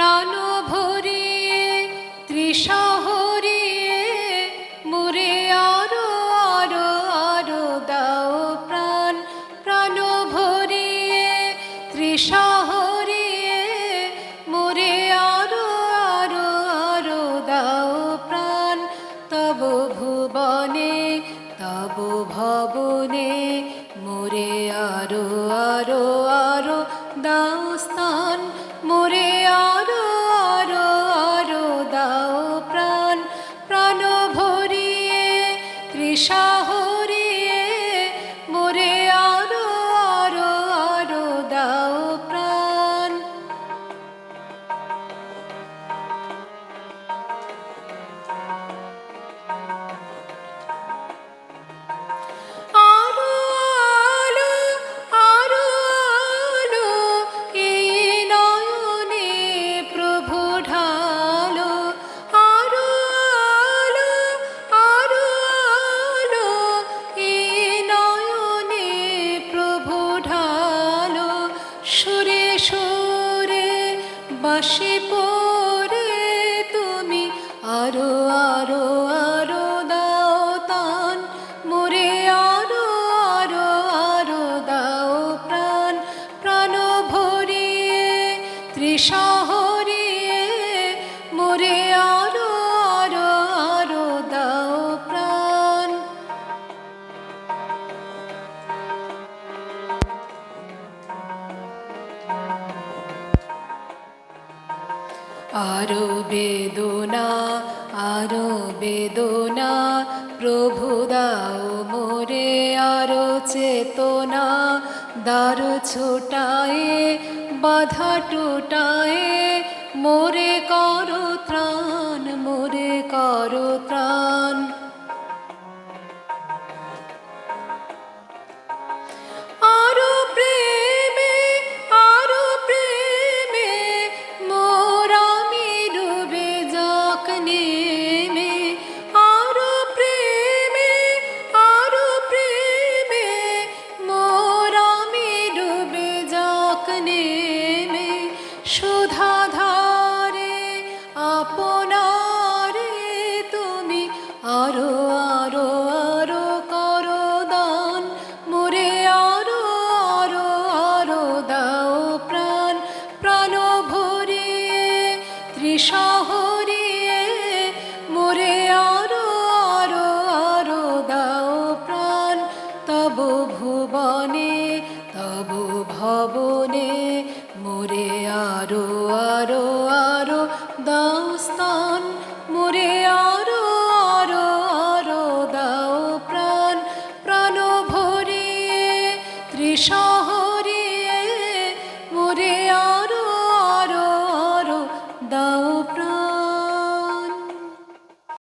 প্রাণ ভরিয়ে তৃষা হরিয়ে মোরে আরো আরো আরো দাও প্রাণ প্রাণ ভরিয়ে তৃষা হরিয়ে মোরে আরো আরো আরো দাও প্রাণ তব ভুবনে তব ভবনে মোরে আরো আরো আরো দাও স্থান মোরে আরো আরো আরো দাও প্রাণ প্রাণ ভরিয়ে তৃষা হরিয়ে মোরে আরো আরো আরো দাও প্রাণ। আরো আলো আরো আলো এই নয়নে প্রভু ঢালো আরো আলো আরো আলো এই নয়নে প্রভু ঢালো সুরে সুরে বাঁশি পড়ে তুমি আরো আরো আরো দাও তান মোরে আরো আরো আরো দাও প্রাণ প্রাণ ভরিয়ে তৃষা হরিয়ে মোরে আরো আরো আরো দাও প্রাণ। আরো বেদনা আরো বেদনা প্রভু দাও মোরে আরো চেতনা দ্বার ছোটায়ে বাধা টুটায়ে মোরে করো ত্রাণ মোরে করো ত্রাণ। আরো প্রেমে মোর আমি ডুবে যাক নেমে আরো প্রেমে মোর আমি ডুবে যাক নেমে সুধা ধারে আপনারে তুমি আরো আরো আরো করো দান মোরে আরো আরো আরো দাও প্রাণ প্রাণ ভরিয়ে তৃষা হরিয়ে মোরে আরো আরো আরো দাও প্রাণ তব ভুবনে তব ভবনে মোরে আরো আরো আরো দাও স্থান মোরে আরো আরো আরো দাও প্রাণ প্রাণ ভরিয়ে তৃষা